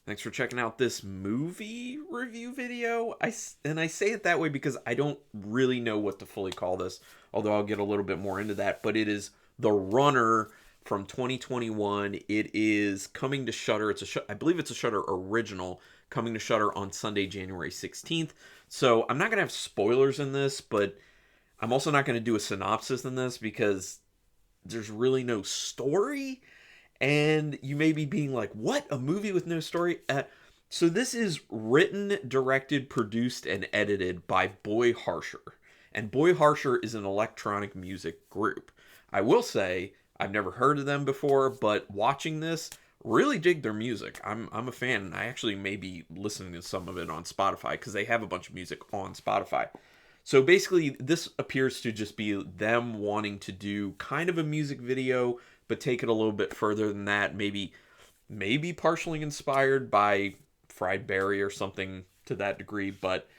Thanks for checking out this movie review video. I say it that way because I don't really know what to fully call this, although I'll get a little bit more into that. But it is The Runner from 2021. It is coming to Shudder. I believe it's a Shudder original, coming to Shudder on Sunday, January 16th. So I'm not gonna have spoilers in this, but I'm also not gonna do a synopsis in this because there's really no story, and you may be being like, what, a movie with no story? So this is written, directed, produced, and edited by Boy Harsher. And Boy Harsher is an electronic music group. I will say, I've never heard of them before, but watching this, really dig their music. I'm a fan. I actually may be listening to some of it on Spotify because they have a bunch of music on Spotify. So basically, this appears to just be them wanting to do kind of a music video, but take it a little bit further than that. Maybe partially inspired by Fried Berry or something to that degree. But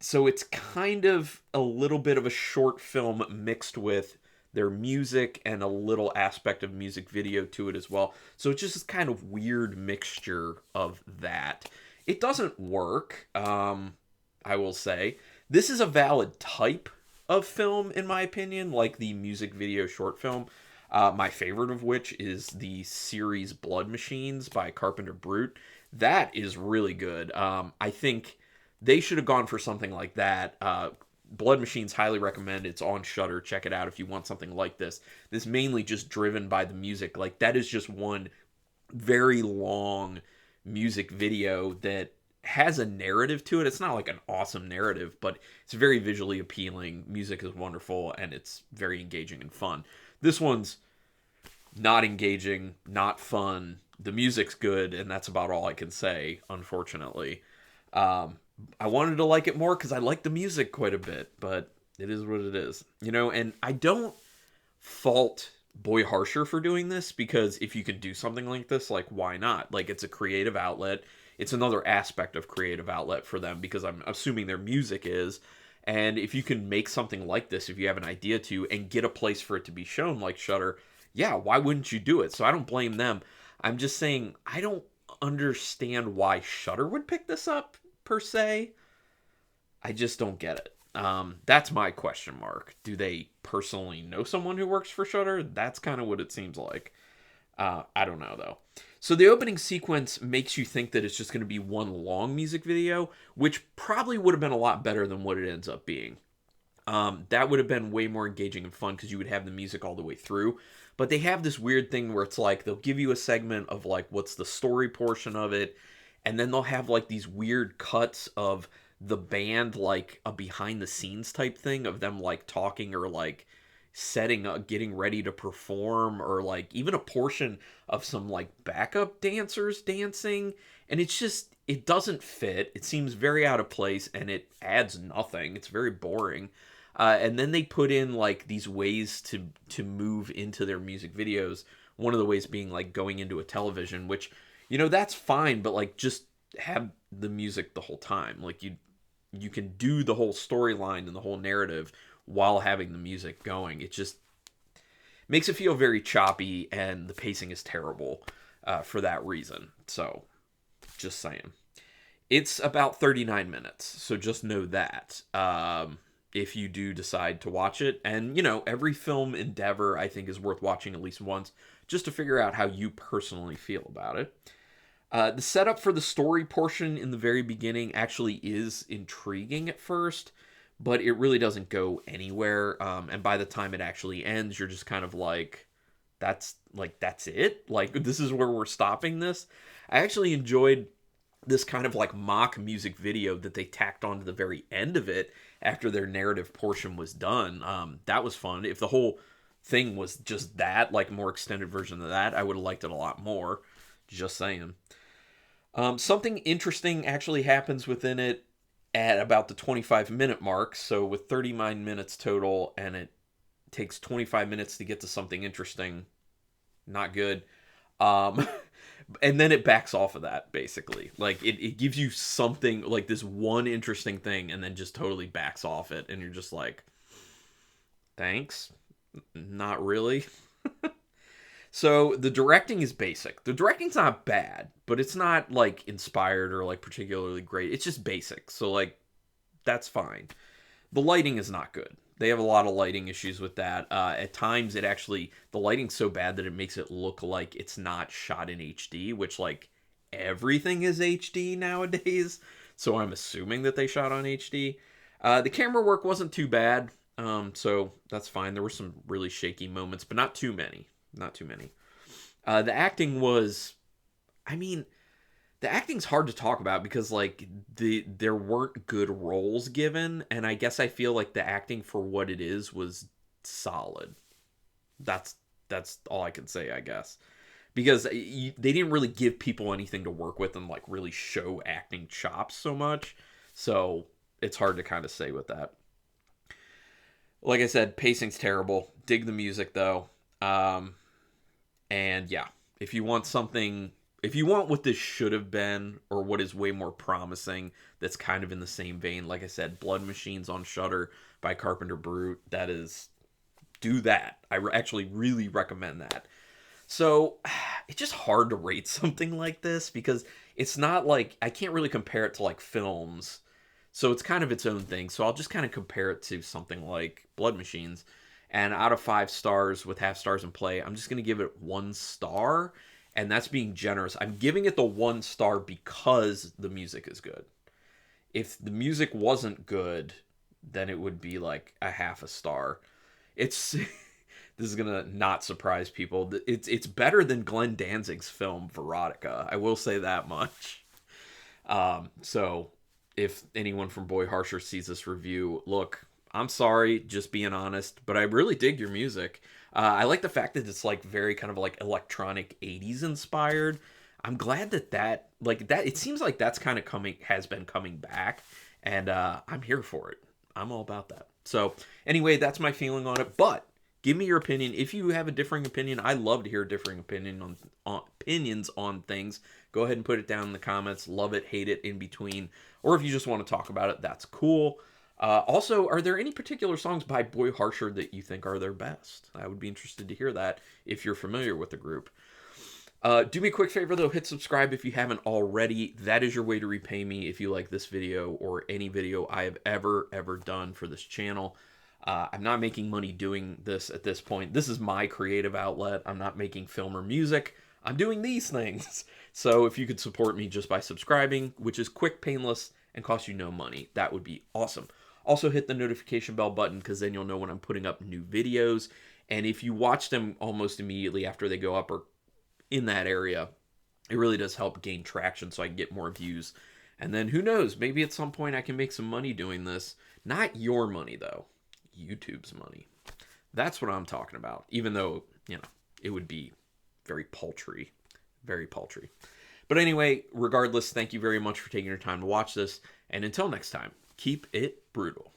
so it's kind of a little bit of a short film mixed with their music and a little aspect of music video to it as well. So it's just this kind of weird mixture of that. It doesn't work. I will say. This is a valid type of film, in my opinion, like the music video short film. My favorite of which is the series Blood Machines by Carpenter Brute. That is really good. I think they should have gone for something like that. Blood Machines, highly recommend. It's on Shudder. Check it out if you want something like this. This mainly just driven by the music. Like, that is just one very long music video that has a narrative to it. It's not like an awesome narrative, but it's very visually appealing. Music is wonderful, and it's very engaging and fun. This one's not engaging, not fun. The music's good, and that's about all I can say, unfortunately. I wanted to like it more because I like the music quite a bit, but it is what it is. And I don't fault Boy Harsher for doing this, because if you can do something like this, like, why not? Like, it's a creative outlet. It's another aspect of creative outlet for them, because I'm assuming their music is. And if you can make something like this, if you have an idea to, and get a place for it to be shown, like Shudder, yeah, why wouldn't you do it? So I don't blame them. I'm just saying, I don't understand why Shudder would pick this up, per se. I just don't get it. That's my question mark. Do they personally know someone who works for Shudder? That's kind of what it seems like. I don't know, though. So the opening sequence makes you think that it's just going to be one long music video, which probably would have been a lot better than what it ends up being. That would have been way more engaging and fun because you would have the music all the way through. But they have this weird thing where it's like they'll give you a segment of like what's the story portion of it, and then they'll have like these weird cuts of the band, like a behind the scenes type thing of them like talking or like setting up, getting ready to perform, or like even a portion of some like backup dancers dancing. And it's just, it doesn't fit. It seems very out of place, and it adds nothing. It's very boring. And then they put in like these ways to move into their music videos. One of the ways being like going into a television, which, that's fine, but like just have the music the whole time. Like you can do the whole storyline and the whole narrative while having the music going. It just makes it feel very choppy, and the pacing is terrible for that reason. So, just saying. It's about 39 minutes, so just know that. If you do decide to watch it. And, every film endeavor, I think, is worth watching at least once, just to figure out how you personally feel about it. The setup for the story portion in the very beginning actually is intriguing at first, but it really doesn't go anywhere. And by the time it actually ends, you're just kind of like, that's it? Like, this is where we're stopping this? I actually enjoyed this kind of like mock music video that they tacked on to the very end of it after their narrative portion was done. That was fun. If the whole thing was just that, like a more extended version of that, I would have liked it a lot more. Just saying. Something interesting actually happens within it at about the 25-minute mark. So with 39 minutes total, and it takes 25 minutes to get to something interesting, not good. And then it backs off of that, basically. Like, it gives you something, like this one interesting thing, and then just totally backs off it. And you're just like, thanks? Not really. So the directing is basic. The directing's not bad, but it's not like inspired or like particularly great. It's just basic. So like that's fine. The lighting is not good. They have a lot of lighting issues with that. At times, the lighting's so bad that it makes it look like it's not shot in HD, which like everything is HD nowadays. So I'm assuming that they shot on HD. The camera work wasn't too bad, so that's fine. There were some really shaky moments, but not too many. Not too many. The acting was, I mean, the acting's hard to talk about because like there weren't good roles given, and I guess I feel like the acting for what it is was solid. That's that's all I can say, I guess, because they didn't really give people anything to work with and like really show acting chops so much, so it's hard to kind of say with that. Like I said, pacing's terrible. Dig the music though. And yeah, if you want something, if you want what this should have been, or what is way more promising, that's kind of in the same vein, like I said, Blood Machines on Shudder by Carpenter Brute, that is, do that. Actually really recommend that. So it's just hard to rate something like this because it's not like, I can't really compare it to like films. So it's kind of its own thing. So I'll just kind of compare it to something like Blood Machines. And out of 5 stars with half stars in play, I'm just going to give it 1 star. And that's being generous. I'm giving it the 1 star because the music is good. If the music wasn't good, then it would be like a half a star. It's this is gonna not surprise people. It's better than Glenn Danzig's film Veronica. I will say that much. So if anyone from Boy Harsher sees this review, look, I'm sorry, just being honest, but I really dig your music. I like the fact that it's like very kind of like electronic 80s inspired. I'm glad that like that, it seems like that's kind of has been coming back, and I'm here for it. I'm all about that. So anyway, that's my feeling on it, but give me your opinion. If you have a differing opinion, I love to hear a differing opinions on things. Go ahead and put it down in the comments. Love it, hate it, in between. Or if you just want to talk about it, that's cool. Also, are there any particular songs by Boy Harsher that you think are their best? I would be interested to hear that if you're familiar with the group. Do me a quick favor, though. Hit subscribe if you haven't already. That is your way to repay me if you like this video or any video I have ever done for this channel. I'm not making money doing this at this point. This is my creative outlet. I'm not making film or music. I'm doing these things. So if you could support me just by subscribing, which is quick, painless, and costs you no money, that would be awesome. Also hit the notification bell button because then you'll know when I'm putting up new videos. And if you watch them almost immediately after they go up or in that area, it really does help gain traction so I can get more views. And then who knows, maybe at some point I can make some money doing this. Not your money though, YouTube's money. That's what I'm talking about, even though, you know, it would be very paltry, very paltry. But anyway, regardless, thank you very much for taking your time to watch this. And until next time, keep it brutal.